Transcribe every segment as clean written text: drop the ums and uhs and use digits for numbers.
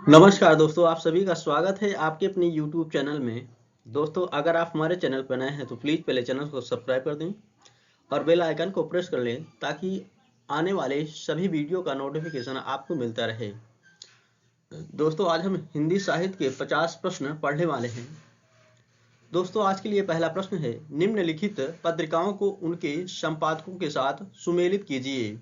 नमस्कार दोस्तों, आप सभी का स्वागत है आपके अपने YouTube चैनल में। दोस्तों, अगर आप हमारे चैनल पर नए हैं तो प्लीज़ पहले चैनल को सब्सक्राइब कर दें और बेल आइकन को प्रेस कर लें ताकि आने वाले सभी वीडियो का नोटिफिकेशन आपको मिलता रहे। दोस्तों, आज हम हिंदी साहित्य के 50 प्रश्न पढ़ने वाले हैं। दोस्तों, आज के लिए पहला प्रश्न है, निम्नलिखित पत्रिकाओं को उनके संपादकों के साथ सुमेलित कीजिए।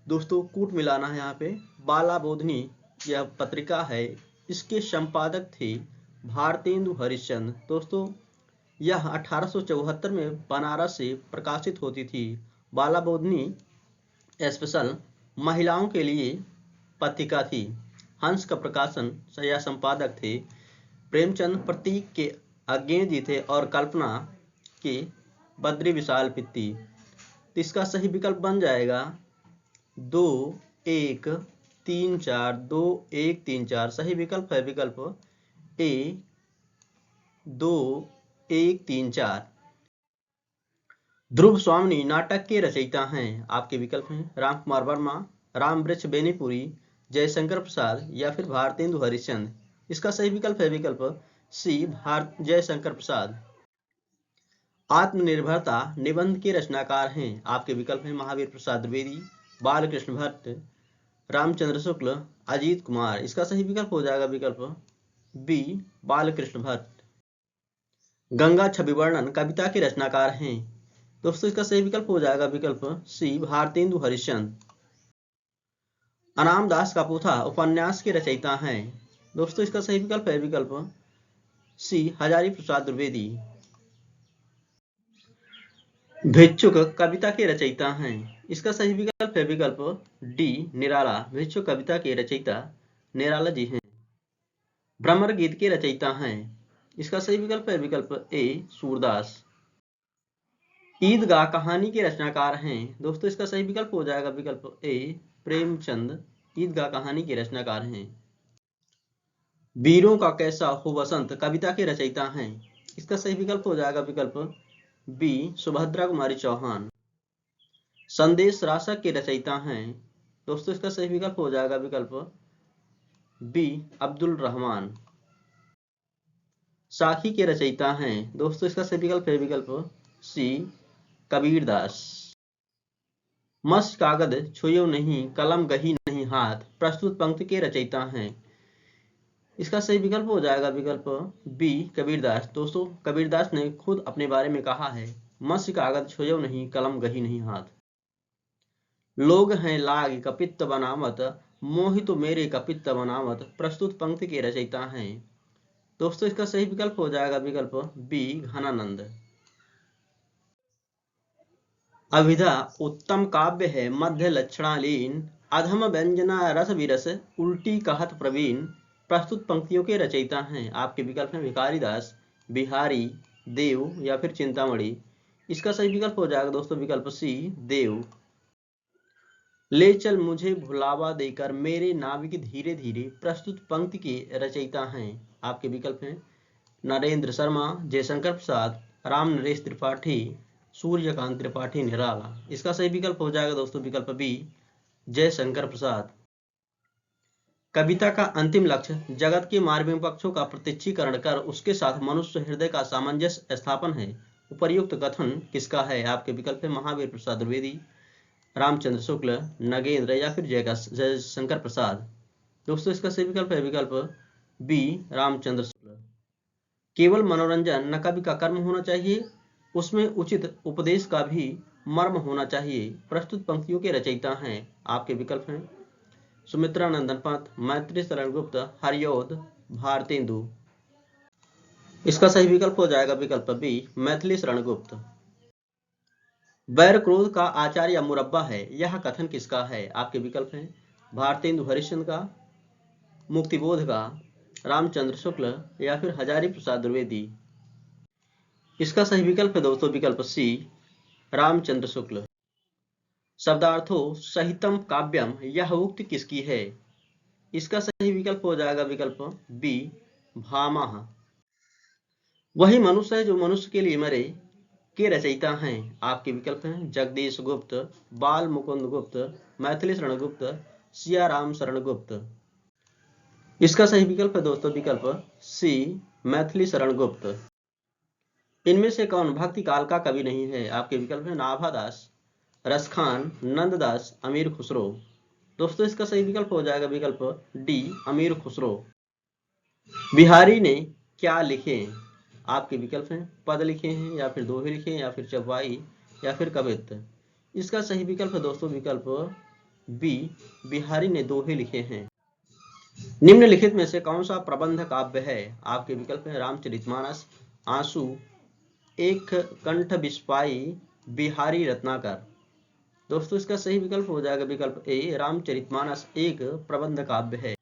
दोस्तों, कूट मिलाना है यहाँ पे। बाला बोधनी यह पत्रिका है, इसके संपादक थे भारतेंदु हरिश्चंद्र। दोस्तों, यह 1874 में बनारस से प्रकाशित होती थी। बाला बोधनी स्पेशल महिलाओं के लिए पत्रिका थी। हंस का प्रकाशन या संपादक थे प्रेमचंद, प्रतीक के अज्ञेय जी थे और कल्पना के बद्री विशाल पित्ती। तो इसका सही विकल्प बन जाएगा 2 1 3 4, 2 1 3 4। सही विकल्प है विकल्प ए 2 1 3 4। ध्रुव स्वामिनी नाटक के रचयिता हैं। आपके विकल्प हैं राम कुमार वर्मा, राम वृक्ष बेनीपुरी, जयशंकर प्रसाद या फिर भारतेंदु हरिश्चंद्र। इसका सही विकल्प है विकल्प सी जयशंकर प्रसाद। आत्मनिर्भरता निबंध के रचनाकार हैं। आपके विकल्प हैं महावीर प्रसाद द्विवेदी, बालकृष्ण भट्ट, रामचंद्र शुक्ल, अजीत कुमार। इसका सही विकल्प हो जाएगा विकल्प बी बालकृष्ण भट्ट। गंगा छवि वर्णन कविता के रचनाकार हैं। दोस्तों, इसका सही विकल्प हो जाएगा विकल्प सी भारतेंदु हरिश्चंद्र। अनाम दास का पोथा उपन्यास के रचयिता हैं। दोस्तों, इसका सही विकल्प है विकल्प सी हजारी प्रसाद द्विवेदी। भिक्षुक कविता के रचयिता हैं। इसका सही विकल्प है विकल्प डी निराला। भिक्षुक कविता के रचयिता निराला जी हैं। भ्रमर गीत के रचयिता हैं। इसका सही विकल्प है विकल्प ए सूरदास। ईदगाह कहानी के रचनाकार हैं। दोस्तों, इसका सही विकल्प हो जाएगा विकल्प ए प्रेमचंद। ईदगाह कहानी के रचनाकार हैं। वीरों का कैसा हो बसंत कविता के रचयिता हैं। इसका सही विकल्प हो जाएगा विकल्प बी सुभद्रा कुमारी चौहान। संदेश राशक के रचयिता हैं। दोस्तों, इसका सही विकल्प हो जाएगा विकल्प बी अब्दुल रहमान। साखी के रचयिता हैं। दोस्तों, इसका सही विकल्प है विकल्प सी कबीरदास। मत्स्य कागज छुयो नहीं कलम गही नहीं हाथ प्रस्तुत पंक्ति के रचयिता हैं। इसका सही विकल्प हो जाएगा विकल्प बी कबीरदास। दोस्तों, कबीरदास ने खुद अपने बारे में कहा है, मत्स्य कागज छुयो नहीं कलम गही नहीं हाथ। लोग हैं लाग कपित्त बनावत मोहित मेरे कपित्त बनावत प्रस्तुत पंक्ति के रचयिता हैं। दोस्तों, इसका सही विकल्प हो जाएगा विकल्प बी घनानंद। अभिधा उत्तम काव्य है मध्य लक्षणालीन अधम व्यंजना रस विरस उल्टी कहत प्रवीण प्रस्तुत पंक्तियों के रचयिता हैं। आपके विकल्प हैं भिखारी दास, बिहारी, देव या फिर चिंतामणि। इसका सही विकल्प हो जाएगा दोस्तों विकल्प सी देव। ले चल मुझे भुलावा देकर मेरे नाविक धीरे धीरे प्रस्तुत पंक्ति के रचयिता हैं। आपके विकल्प हैं नरेंद्र शर्मा, जयशंकर प्रसाद, राम नरेश त्रिपाठी, सूर्यकांत त्रिपाठी निराला। इसका सही विकल्प हो जाएगा दोस्तों विकल्प बी जयशंकर प्रसाद। कविता का अंतिम लक्ष्य जगत के मार्मिक पक्षों का प्रत्यक्षीकरण कर उसके साथ मनुष्य हृदय का सामंजस्य स्थापन है। उपर्युक्त कथन किसका है। आपके विकल्प है महावीर प्रसाद द्विवेदी, रामचंद्र शुक्ल, नगेंद्र या फिर जयशंकर प्रसाद। दोस्तों, इसका सही विकल्प है विकल्प बी रामचंद्र शुक्ल। केवल मनोरंजन न कवि का कर्म होना चाहिए, उसमें उचित उपदेश का भी मर्म होना चाहिए प्रस्तुत पंक्तियों के रचयिता हैं। आपके विकल्प हैं सुमित्रा नंदन पंत, मैत्री शरण गुप्त, हरियोध, भारतेंदु। इसका सही विकल्प हो जाएगा विकल्प बी मैथिली शरण गुप्त। वैर क्रोध का आचार्य मुरब्बा है यह कथन किसका है। आपके विकल्प हैं भारतेंदु हरिश्चंद्र का, मुक्तिबोध का, रामचंद्र शुक्ल या फिर हजारी प्रसाद द्विवेदी। इसका सही विकल्प है दोस्तों विकल्प सी रामचंद्र शुक्ल। शब्दार्थो सहितम काव्यम यह उक्ति किसकी है। इसका सही विकल्प हो जाएगा विकल्प बी भामह। वही मनुष्य है जो मनुष्य के लिए मरे के रचयिता हैं। आपके विकल्प हैं जगदीश गुप्त, बाल मुकुंद गुप्त, मैथिली शरण गुप्त, सियाराम शरण गुप्त। इसका सही विकल्प है दोस्तों विकल्प सी मैथिली शरण गुप्त। इनमें से कौन भक्ति काल का कवि नहीं है? आपके विकल्प है नाभादास, रसखान, नंददास, अमीर खुसरो। दोस्तों इसका सही विकल्प हो जाएगा विकल्प डी अमीर खुसरो। बिहारी ने क्या लिखे? आपके विकल्प हैं पद लिखे हैं, या फिर दोहे लिखे हैं, या फिर चौपाई, या फिर कवित्त। इसका सही विकल्प है दोस्तों विकल्प बी बिहारी ने दोहे लिखे हैं। निम्नलिखित में से कौन सा प्रबंध काव्य है? आपके विकल्प है रामचरितमानस, आंसू, एक कंठ बिस्पाई, बिहारी रत्नाकर। दोस्तों इसका सही विकल्प हो जाएगा विकल्प ए रामचरितमानस एक प्रबंध काव्य है।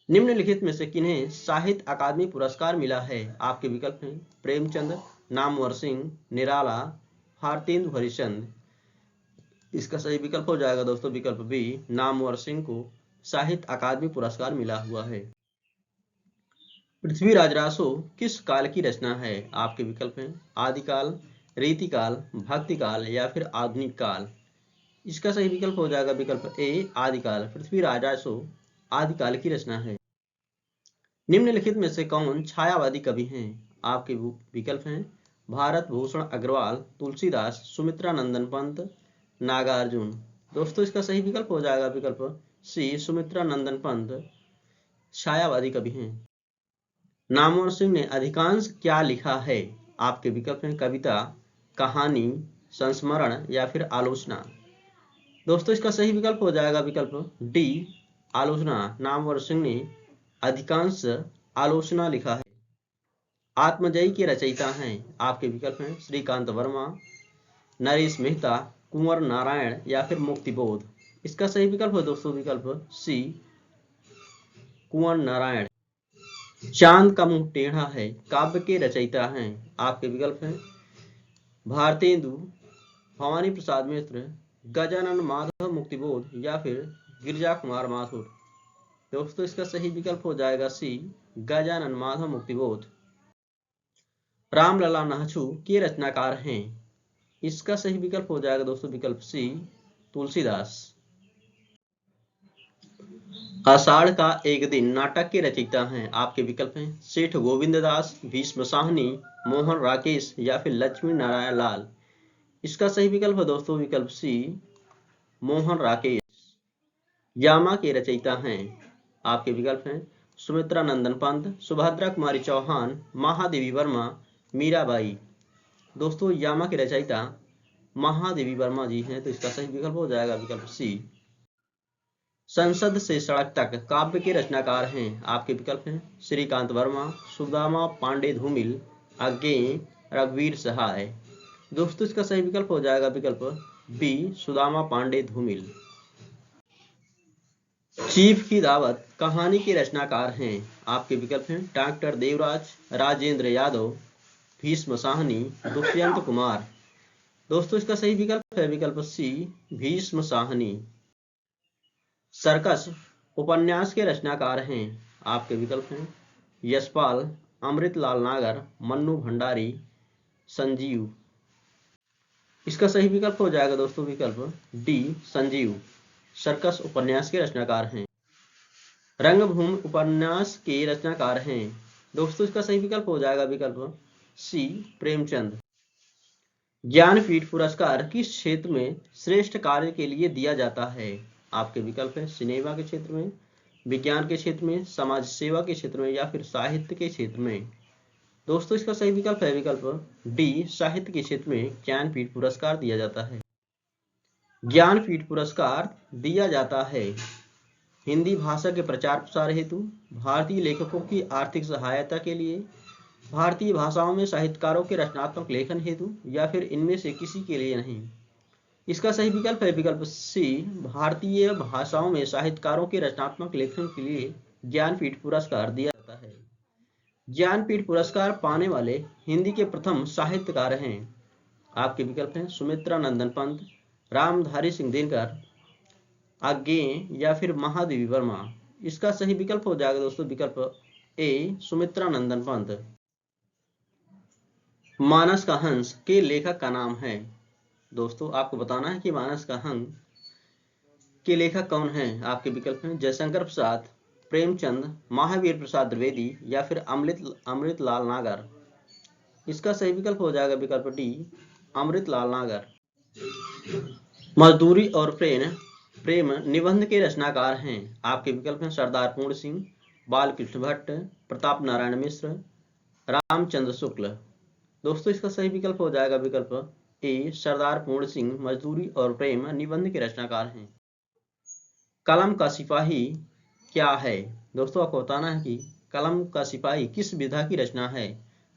निम्नलिखित में से किन्हें साहित्य अकादमी पुरस्कार मिला है? आपके विकल्प हैं प्रेमचंद, नामवर सिंह, निराला, भारतेंदु हरिश्चंद्र। इसका सही विकल्प हो जाएगा दोस्तों विकल्प बी नामवर सिंह को साहित्य अकादमी पुरस्कार मिला हुआ है। पृथ्वीराज रासो किस काल की रचना है? आपके विकल्प हैं आदिकाल, रीतिकाल, भक्तिकाल, या फिर आधुनिक काल। इसका सही विकल्प हो जाएगा विकल्प ए आदिकाल। पृथ्वीराज रासो आदिकाल की रचना है। निम्नलिखित में से कौन छायावादी कवि हैं? आपके विकल्प हैं भारत भूषण अग्रवाल, तुलसीदास, सुमित्रा नंदन पंत, नागार्जुन। दोस्तों इसका सही विकल्प हो जाएगा विकल्प सी सुमित्रा नंदन पंत छायावादी कवि हैं। नामवर सिंह ने अधिकांश क्या लिखा है? आपके विकल्प हैं कविता, कहानी, संस्मरण, या फिर आलोचना। दोस्तों इसका सही विकल्प हो जाएगा विकल्प डी आलोचना। नामवर सिंह ने अधिकांश आलोचना लिखा है। आत्मजयी के रचयिता हैं? आपके विकल्प हैं श्रीकांत वर्मा, नरेश मेहता, कुंवर नारायण, या फिर मुक्तिबोध। इसका सही विकल्प है दोस्तों विकल्प सी कुंवर नारायण। चांद का मुंह टेढ़ा है काव्य के रचयिता हैं? आपके विकल्प हैं भारतेंदु, भवानी प्रसाद मिश्र, गजानन माधव मुक्तिबोध, या फिर गिरजा कुमार माथुर। दोस्तों इसका सही विकल्प हो जाएगा सी गजानन माधव मुक्तिबोध। रामलला नाहचू के रचनाकार हैं? इसका सही विकल्प हो जाएगा दोस्तों विकल्प सी तुलसीदास। आषाढ़ का एक दिन नाटक के रचयिता हैं? आपके विकल्प हैं सेठ गोविंद दास, भीष्म साहनी, मोहन राकेश, या फिर लक्ष्मी नारायण लाल। इसका सही विकल्प है दोस्तों विकल्प सी मोहन राकेश। यामा के रचयिता हैं? आपके विकल्प हैं सुमित्रा नंदन पंत, सुभद्रा कुमारी चौहान, महादेवी वर्मा, मीराबाई। दोस्तों यामा के रचयिता महादेवी वर्मा जी हैं, तो इसका सही विकल्प हो जाएगा विकल्प सी। संसद से सड़क तक काव्य के रचनाकार हैं? आपके विकल्प हैं श्रीकांत वर्मा, सुदामा पांडे धूमिल, अज्ञेय, रघुवीर सहाय। दोस्तों इसका सही विकल्प हो जाएगा विकल्प बी सुदामा पांडे धूमिल। चीफ की दावत कहानी के रचनाकार हैं? आपके विकल्प हैं डॉक्टर देवराज, राजेंद्र यादव, भीष्म साहनी, दुष्यंत कुमार। दोस्तों इसका सही विकल्प है विकल्प सी भीष्म साहनी। सर्कस उपन्यास के रचनाकार हैं? आपके विकल्प हैं यशपाल, अमृतलाल नागर, मन्नू भंडारी, संजीव। इसका सही विकल्प हो जाएगा दोस्तों विकल्प डी संजीव। सर्कस उपन्यास के रचनाकार हैं। रंगभूमि उपन्यास के रचनाकार हैं? दोस्तों इसका सही विकल्प हो जाएगा विकल्प सी प्रेमचंद। ज्ञानपीठ पुरस्कार किस क्षेत्र में श्रेष्ठ कार्य के लिए दिया जाता है? आपके विकल्प है सिनेमा के क्षेत्र में, विज्ञान के क्षेत्र में, समाज सेवा के क्षेत्र में, या फिर साहित्य के क्षेत्र में। दोस्तों इसका सही विकल्प है विकल्प डी साहित्य के क्षेत्र में ज्ञानपीठ पुरस्कार दिया जाता है। ज्ञानपीठ पुरस्कार दिया जाता है हिंदी भाषा के प्रचार प्रसार हेतु, भारतीय लेखकों की आर्थिक सहायता के लिए, भारतीय भाषाओं में साहित्यकारों के रचनात्मक लेखन हेतु, या फिर इनमें से किसी के लिए नहीं। इसका सही विकल्प है विकल्प सी भारतीय भाषाओं में साहित्यकारों के रचनात्मक लेखन के लिए ज्ञानपीठ पुरस्कार दिया जाता है। ज्ञानपीठ पुरस्कार पाने वाले हिंदी के प्रथम साहित्यकार हैं? आपके विकल्प हैं सुमित्रा नंदन पंत, रामधारी सिंह दिनकर, अज्ञेय, या फिर महादेवी वर्मा। इसका सही विकल्प हो जाएगा दोस्तों विकल्प ए सुमित्रा नंदन पंत। मानस का हंस के लेखक का नाम है? दोस्तों आपको बताना है कि मानस का हंस के लेखक कौन हैं। आपके विकल्प हैं जयशंकर प्रसाद, प्रेमचंद, महावीर प्रसाद द्विवेदी या फिर अमृतलाल नागर। इसका सही विकल्प हो जाएगा विकल्प डी, अमृतलाल नागर। मजदूरी और प्रेम निबंध के रचनाकार हैं। आपके विकल्प हैं सरदार पूर्ण सिंह, बालकृष्ण भट्ट, प्रताप नारायण मिश्र, रामचंद्र शुक्ल। दोस्तों इसका सही विकल्प हो जाएगा विकल्प ए, सरदार पूर्ण सिंह मजदूरी और प्रेम निबंध के रचनाकार हैं। कलम का सिपाही क्या है? दोस्तों आपको बताना है कि कलम का सिपाही किस विधा की रचना है।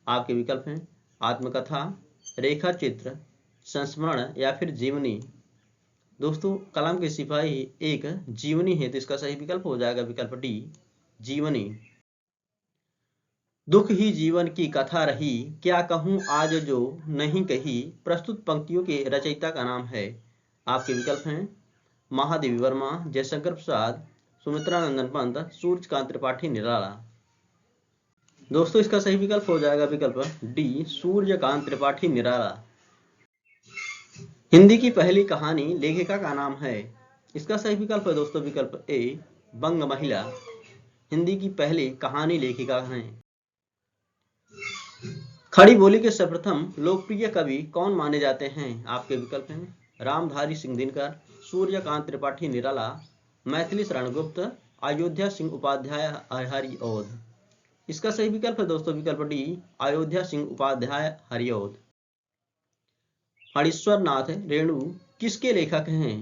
आपके विकल्प हैं आत्मकथा, रेखा चित्र, संस्मरण या फिर जीवनी। दोस्तों कलम के सिपाही एक जीवनी है, तो इसका सही विकल्प हो जाएगा विकल्प डी, जीवनी। दुख ही जीवन की कथा रही, क्या कहूं आज जो नहीं कही, प्रस्तुत पंक्तियों के रचयिता का नाम है। आपके विकल्प हैं महादेवी वर्मा, जयशंकर प्रसाद, सुमित्रा नंदन पंत, सूर्यकांत त्रिपाठी निराला। दोस्तों इसका सही विकल्प हो जाएगा विकल्प डी, सूर्यकांत त्रिपाठी निराला। हिंदी की पहली कहानी लेखिका का नाम है। इसका सही विकल्प है दोस्तों विकल्प ए, बंग महिला। हिंदी की पहली कहानी लेखिका है। खड़ी बोली के सर्वप्रथम लोकप्रिय कवि कौन माने जाते हैं? आपके विकल्प हैं रामधारी सिंह दिनकर, सूर्यकांत त्रिपाठी निराला, मैथिली शरण गुप्त, अयोध्या सिंह उपाध्याय हरिऔध। इसका सही विकल्प है दोस्तों विकल्प डी, अयोध्या सिंह उपाध्याय हरिऔध। हरीश्वर नाथ रेणु किसके लेखक हैं?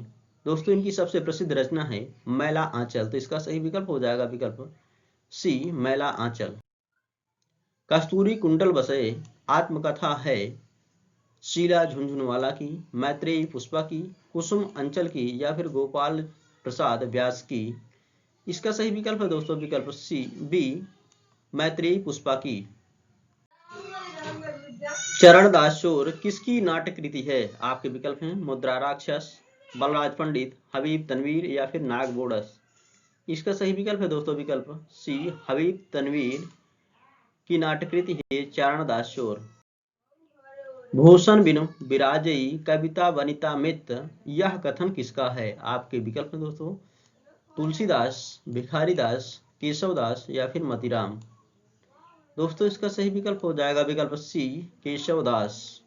दोस्तों इनकी सबसे प्रसिद्ध रचना है मैला आंचल, तो इसका सही विकल्प हो जाएगा विकल्प सी, मैला आंचल। कस्तूरी कुंडल बसे आत्मकथा है शीला झुंझुनवाला की, मैत्रेयी पुष्पा की, कुसुम अंचल की या फिर गोपाल प्रसाद व्यास की। इसका सही विकल्प है दोस्तों विकल्प सी, बी, मैत्रेयी पुष्पा की। चरणदास चोर किसकी नाट्य कृति है? आपके विकल्प हैं मुद्रा राक्षस, बलराज पंडित, हबीब तनवीर या फिर नागबोड़स। इसका सही विकल्प है दोस्तों विकल्प सी, हबीब तनवीर की नाट्यकृति है चरणदास चोर। भूषण बिनु विराजई कविता वनिता मित्र, यह कथन किसका है? आपके विकल्प हैं दोस्तों तुलसीदास, भिखारीदास, केशवदास या फिर मतीराम। दोस्तों इसका सही विकल्प हो जाएगा विकल्प सी, केशवदास।